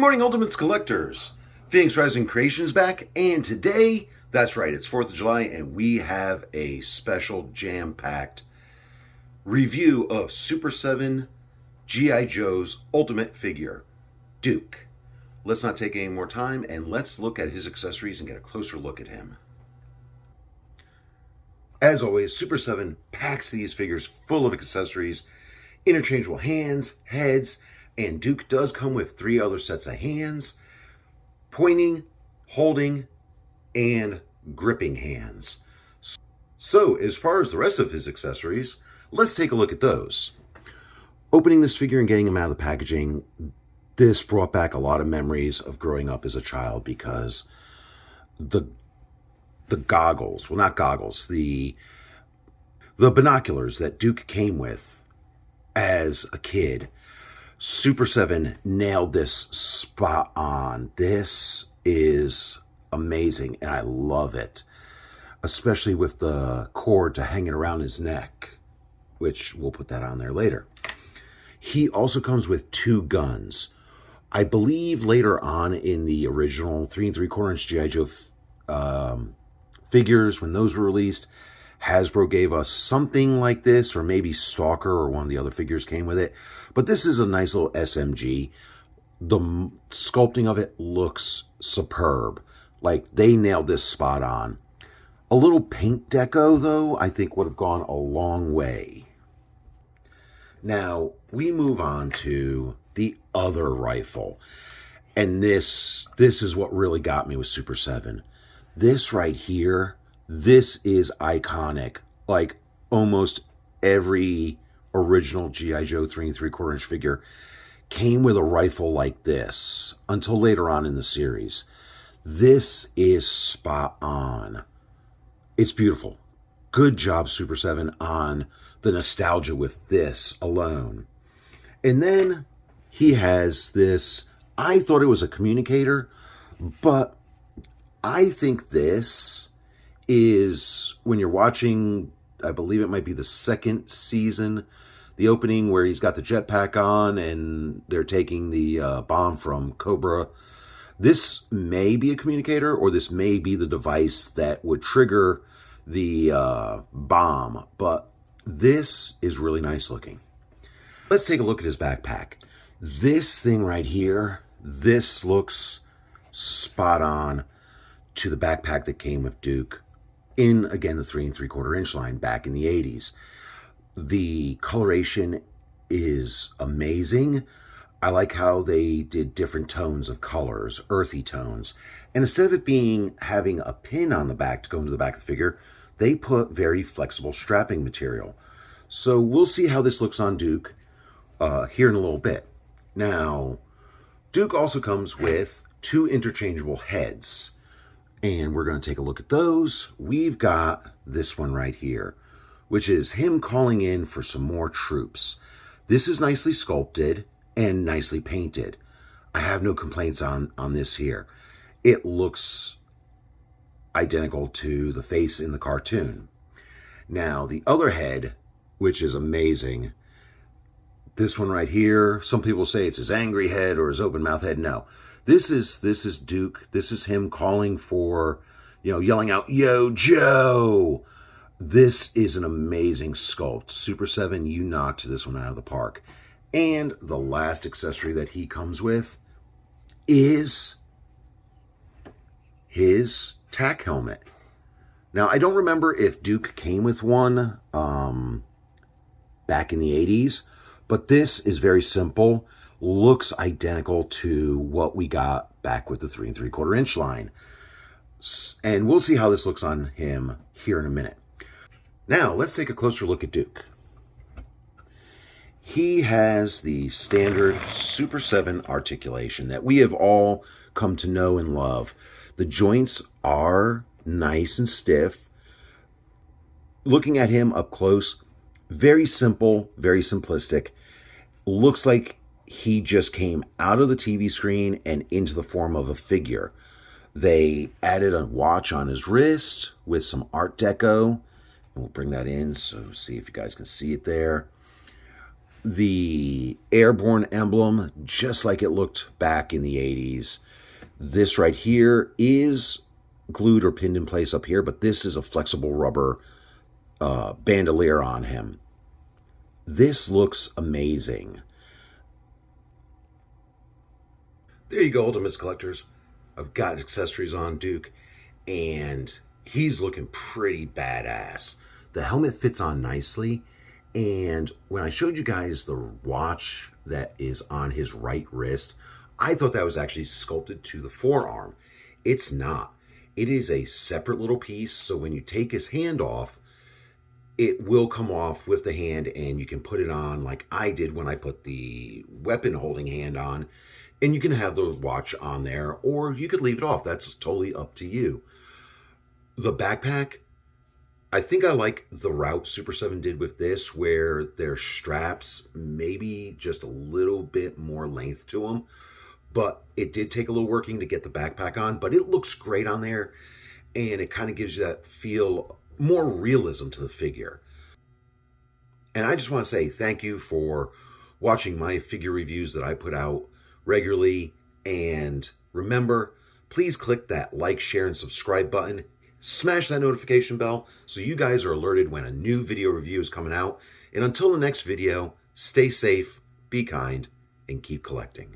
morning, Ultimates collectors. Phoenix Rising Creations back, and today, that's right, it's 4th of July, and we have a special jam-packed review of Super7 G.I. Joe's Ultimate figure, Duke. Let's not take any more time, and let's look at his accessories and get a closer look at him. As always, Super7 packs these figures full of accessories, interchangeable hands, heads, and Duke does come with 3 other sets of hands, pointing, holding, and gripping hands. So, as far as the rest of his accessories, let's take a look at those. Opening this figure and getting him out of the packaging, this brought back a lot of memories of growing up as a child because the goggles, well, not goggles, the binoculars that Duke came with as a kid, Super7 nailed this spot on. This is amazing, and I love it, especially with the cord to hang it around his neck, which we'll put that on there later. He also comes with 2 guns. I believe later on in the original 3 3/4 inch G.I. Joe figures, when those were released, Hasbro gave us something like this, or maybe Stalker or one of the other figures came with it. But this is a nice little SMG. The sculpting of it looks superb. Like, they nailed this spot on. A little paint deco, though, I think would have gone a long way. Now, we move on to the other rifle. And this is what really got me with Super7. This right here, this is iconic. Like, almost every original G.I. Joe 3 3/4 inch figure came with a rifle like this until later on in the series. This is spot on. It's beautiful. Good job, Super7, on the nostalgia with this alone. And then he has this, I thought it was a communicator, but I think this is, when you're watching, I believe it might be the 2nd season, the opening where he's got the jetpack on and they're taking the bomb from Cobra. This may be a communicator, or this may be the device that would trigger the bomb, but this is really nice looking. Let's take a look at his backpack. This thing right here, this looks spot on to the backpack that came with Duke in, again, the 3 3/4 inch line back in the 80s. The coloration is amazing. I like how they did different tones of colors, earthy tones. And instead of it having a pin on the back to go into the back of the figure, they put very flexible strapping material. So we'll see how this looks on Duke here in a little bit. Now, Duke also comes with 2 interchangeable heads, and we're going to take a look at those. We've got this one right here, which is him calling in for some more troops. This is nicely sculpted and nicely painted. I have no complaints on this here. It looks identical to the face in the cartoon. Now, the other head, which is amazing, this one right here, some people say it's his angry head or his open mouth head. No, this is Duke. This is him calling for, yelling out, "Yo, Joe!" This is an amazing sculpt. Super7, you knocked this one out of the park. And the last accessory that he comes with is his tack helmet. Now, I don't remember if Duke came with one back in the 80s, but this is very simple. Looks identical to what we got back with the 3 3/4 inch line. And we'll see how this looks on him here in a minute. Now, let's take a closer look at Duke. He has the standard Super7 articulation that we have all come to know and love. The joints are nice and stiff. Looking at him up close, very simple, very simplistic. Looks like he just came out of the TV screen and into the form of a figure. They added a watch on his wrist with some art deco. We'll bring that in, so see if you guys can see it there. The airborne emblem, just like it looked back in the 80s. This right here is glued or pinned in place up here, but this is a flexible rubber bandolier on him. This looks amazing. There you go, Ultimates collectors. I've got accessories on Duke, and he's looking pretty badass. The helmet fits on nicely, and when I showed you guys the watch that is on his right wrist, I thought that was actually sculpted to the forearm. It's not. It is a separate little piece, so when you take his hand off, it will come off with the hand, and you can put it on like I did when I put the weapon holding hand on, and you can have the watch on there, or you could leave it off. That's totally up to you. The backpack, I think I like the route Super7 did with this, where their straps maybe just a little bit more length to them, but it did take a little working to get the backpack on, but it looks great on there, and it kind of gives you that feel, more realism to the figure. And I just want to say thank you for watching my figure reviews that I put out regularly. And remember, please click that like, share, and subscribe button. Smash that notification bell so you guys are alerted when a new video review is coming out. And until the next video, stay safe, be kind, and keep collecting.